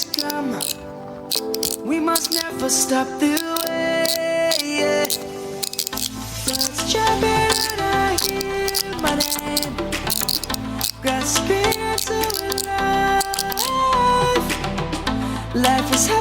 has come. We must never stop the way. Yeah. Just jumping and I hear my name, grasping into life. Life is